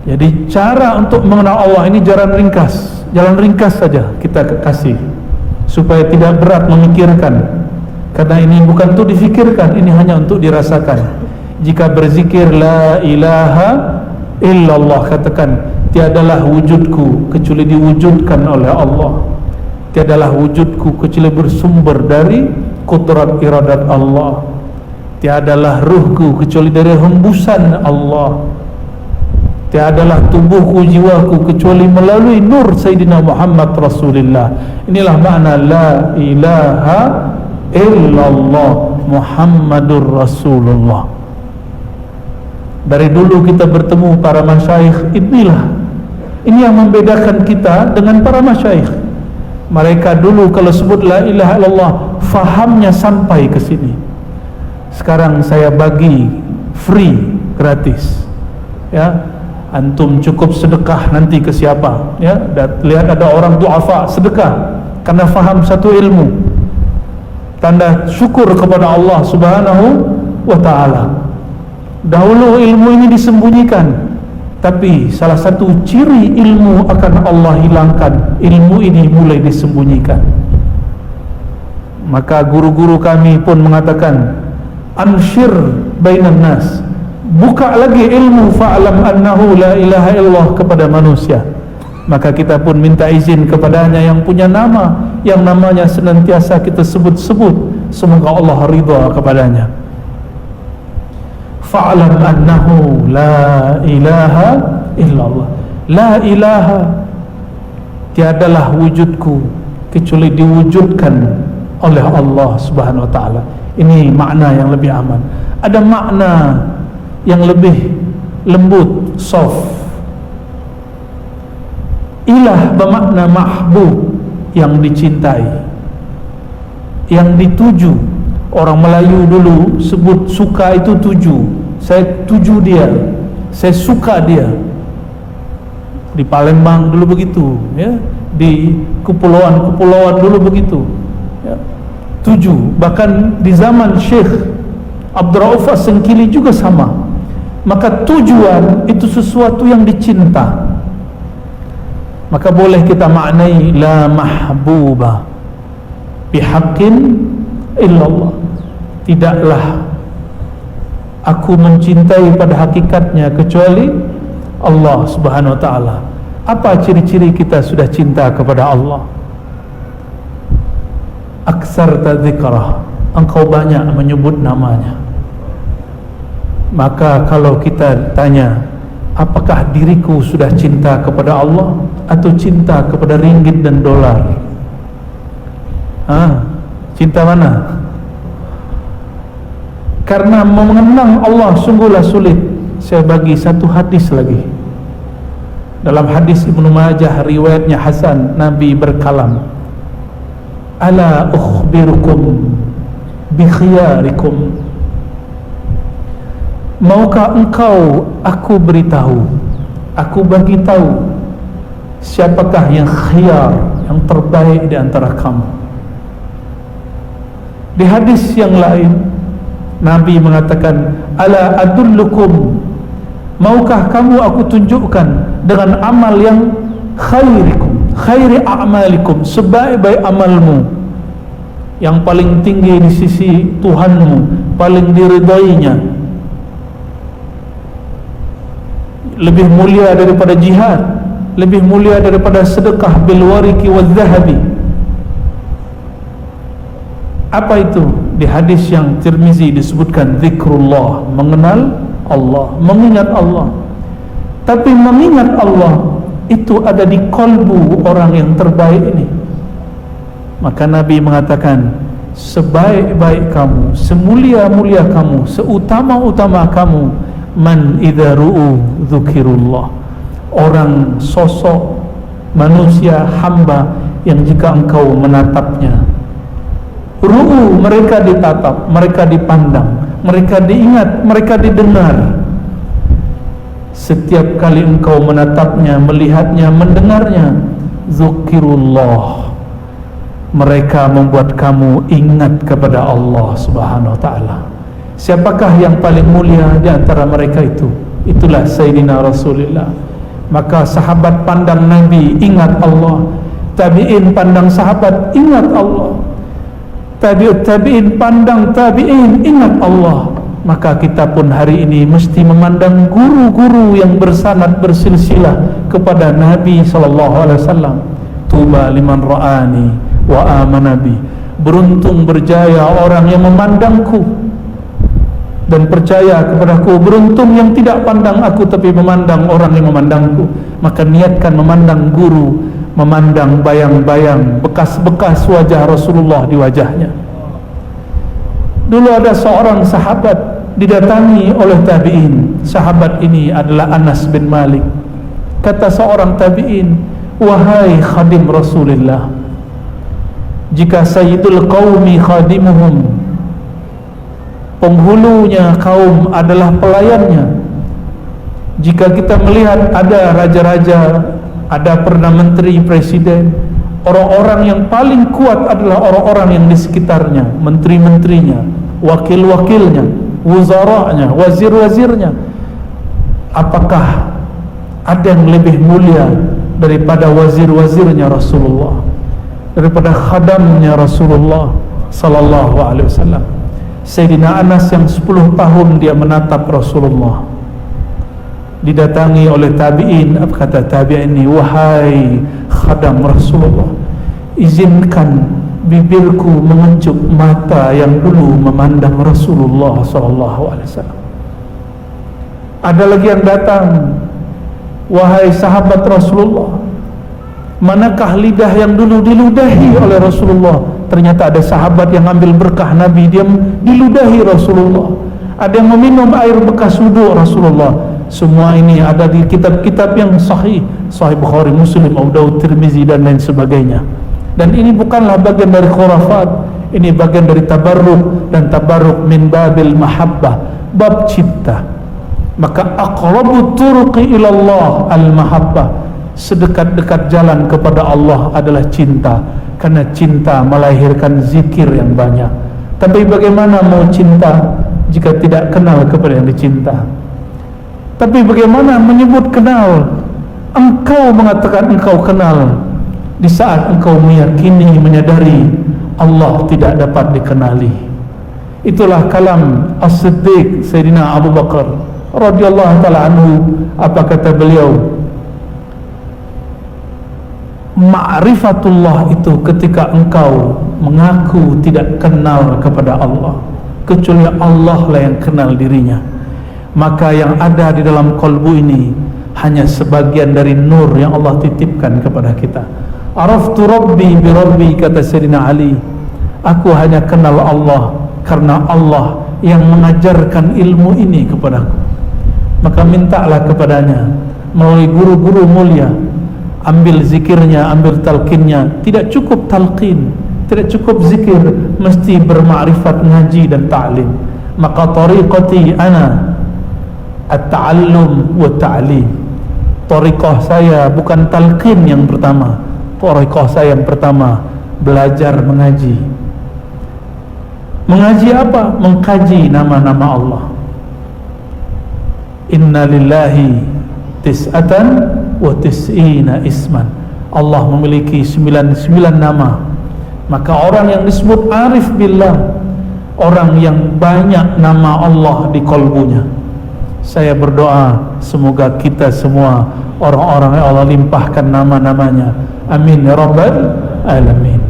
Jadi cara untuk mengenal Allah ini jalan ringkas saja kita kasih, supaya tidak berat memikirkan. Karena ini bukan untuk difikirkan, ini hanya untuk dirasakan. Jika berzikir la ilaha illallah, katakan tiadalah wujudku kecuali diwujudkan oleh Allah, tiadalah wujudku kecuali bersumber dari kudrat iradat Allah, tiadalah ruhku kecuali dari hembusan Allah, tiadalah tubuhku, jiwaku kecuali melalui nur Sayyidina Muhammad Rasulullah. Inilah makna la ilaha illallah Muhammadur Rasulullah. Dari dulu kita bertemu para masyayikh, ini yang membedakan kita dengan para masyayikh. Mereka dulu kalau sebut la ilaha illallah, fahamnya sampai ke sini. Sekarang saya bagi free, gratis, ya. Antum cukup sedekah nanti ke siapa, ya. Lihat ada orang du'afa, sedekah karena faham satu ilmu, tanda syukur kepada Allah Subhanahu wa ta'ala. Dahulu ilmu ini disembunyikan, tapi salah satu ciri ilmu akan Allah hilangkan, ilmu ini mulai disembunyikan. Maka guru-guru kami pun mengatakan, ansyir bainan nas, buka lagi ilmu fa'alam annahu la ilaha illallah kepada manusia. Maka kita pun minta izin kepadanya yang punya nama, yang namanya senantiasa kita sebut-sebut, semoga Allah ridha kepadanya. Fa'alam annahu la ilaha illallah, la ilaha, tiadalah wujudku kecuali diwujudkan oleh Allah Subhanahu wa ta'ala. Ini makna yang lebih aman. Ada makna yang lebih lembut, soft. Ilah bermakna mahbub, yang dicintai, yang dituju. Orang Melayu dulu sebut suka itu tuju. Saya tuju dia, saya suka dia. Di Palembang dulu begitu, ya. Di kepulauan dulu begitu, ya. Tuju. Bahkan di zaman Syekh Abdul Rauf As-Sengkili juga sama. Maka tujuan itu sesuatu yang dicinta. Maka boleh kita maknai la mahbuba bihaqqin illallah, tidaklah aku mencintai pada hakikatnya kecuali Allah Subhanahu wa ta'ala. Apa ciri-ciri kita sudah cinta kepada Allah? Aksarta dzikrah, engkau banyak menyebut namanya. Maka kalau kita tanya, apakah diriku sudah cinta kepada Allah atau cinta kepada ringgit dan dolar? Cinta mana? Karena mengenang Allah sungguhlah sulit. Saya bagi satu hadis lagi. Dalam hadis Ibnu Majah, riwayatnya Hasan, Nabi berkalam, ala ukhbirukum bi khiyarikum, maukah engkau aku beritahu, aku bagi tahu siapakah yang khiyar, yang terbaik di antara kamu. Di hadis yang lain Nabi mengatakan, ala adullukum, maukah kamu aku tunjukkan dengan amal yang khairikum, khairi a'malikum, sebaik-baik amalmu, yang paling tinggi di sisi Tuhanmu, paling diridainya, lebih mulia daripada jihad, lebih mulia daripada sedekah bil wariki wal zahabi. Apa itu? Di hadis yang Tirmizi disebutkan zikrullah, mengenal Allah, mengingat Allah. Tapi mengingat Allah itu ada di kalbu orang yang terbaik ini. Maka Nabi mengatakan, sebaik-baik kamu, semulia-mulia kamu, seutama-utama kamu, man idza ru'u dzukirullah, orang, sosok manusia, hamba yang jika engkau menatapnya, ru'u, mereka ditatap, mereka dipandang, mereka diingat, mereka didengar. Setiap kali engkau menatapnya, melihatnya, mendengarnya, dzukirullah, mereka membuat kamu ingat kepada Allah Subhanahu wa ta'ala. Siapakah yang paling mulia di antara mereka itu? Itulah Sayyidina Rasulullah. Maka sahabat pandang Nabi, ingat Allah. Tabi'in pandang sahabat, ingat Allah. Tabi'in pandang tabi'in, ingat Allah. Maka kita pun hari ini mesti memandang guru-guru yang bersanad bersilsilah kepada Nabi SAW. Tuba liman ra'ani wa amana bi. Beruntung berjaya orang yang memandangku dan percaya kepadaku. Beruntung yang tidak pandang aku tapi memandang orang yang memandangku. Maka niatkan memandang guru, memandang bayang-bayang bekas-bekas wajah Rasulullah di wajahnya. Dulu ada seorang sahabat didatangi oleh tabi'in. Sahabat ini adalah Anas bin Malik. Kata seorang tabi'in, wahai khadim Rasulullah, jika sayyidul qaumi khadimuhum, penghulunya kaum adalah pelayannya. Jika kita melihat ada raja-raja, ada perdana menteri, presiden, orang-orang yang paling kuat adalah orang-orang yang di sekitarnya, menteri-menterinya, wakil-wakilnya, wuzaranya, wazir-wazirnya. Apakah ada yang lebih mulia daripada wazir-wazirnya Rasulullah, daripada khadamnya Rasulullah sallallahu alaihi wasallam? Sayyidina Anas yang 10 tahun dia menatap Rasulullah, didatangi oleh tabi'in. Apa kata tabi'in ini? Wahai khadam Rasulullah, izinkan bibirku mengencup mata yang dulu memandang Rasulullah SAW. Ada lagi yang datang, wahai sahabat Rasulullah, manakah lidah yang dulu diludahi oleh Rasulullah? Ternyata ada sahabat yang ambil berkah Nabi, dia diludahi Rasulullah. Ada yang meminum air bekas wudhu Rasulullah. Semua ini ada di kitab-kitab yang sahih, Sahih Bukhari, Muslim, Abu Dawud, Tirmizi dan lain sebagainya. Dan ini bukanlah bagian dari khurafat, ini bagian dari tabarruk, dan tabarruk min babil mahabbah, bab cinta. Maka aqrabu turuqi ilallah al-mahabbah, sedekat-dekat jalan kepada Allah adalah cinta, karena cinta melahirkan zikir yang banyak. Tapi bagaimana mau cinta jika tidak kenal kepada yang dicinta? Tapi bagaimana menyebut kenal? Engkau mengatakan engkau kenal di saat engkau meyakini, menyadari Allah tidak dapat dikenali. Itulah kalam As-Siddiq Sayyidina Abu Bakar radhiyallahu ta'ala anhu. Apa kata beliau? Ma'rifatullah itu ketika engkau mengaku tidak kenal kepada Allah, kecuali Allah lah yang kenal dirinya. Maka yang ada di dalam kalbu ini hanya sebagian dari nur yang Allah titipkan kepada kita. Araftu Rabbi bi Rabbi, kata Sayyidina Ali, aku hanya kenal Allah karena Allah yang mengajarkan ilmu ini kepadaku. Maka mintalah kepadanya melalui guru-guru mulia. Ambil zikirnya, ambil talqinnya. Tidak cukup talqin, tidak cukup zikir, mesti bermakrifat, ngaji dan ta'lim. Maka tariqati ana at-ta'allum wa ta'lim. Tariqah saya bukan talqin yang pertama, tariqah saya yang pertama belajar mengaji. Mengaji apa? Mengkaji nama-nama Allah. Inna lillahi tis'atan wa tis'ina isman. Allah memiliki 99 nama. Maka orang yang disebut arif billah, orang yang banyak nama Allah di kalbunya. Saya berdoa semoga kita semua orang-orang yang Allah limpahkan nama-namanya. Amin ya rabbal alamin.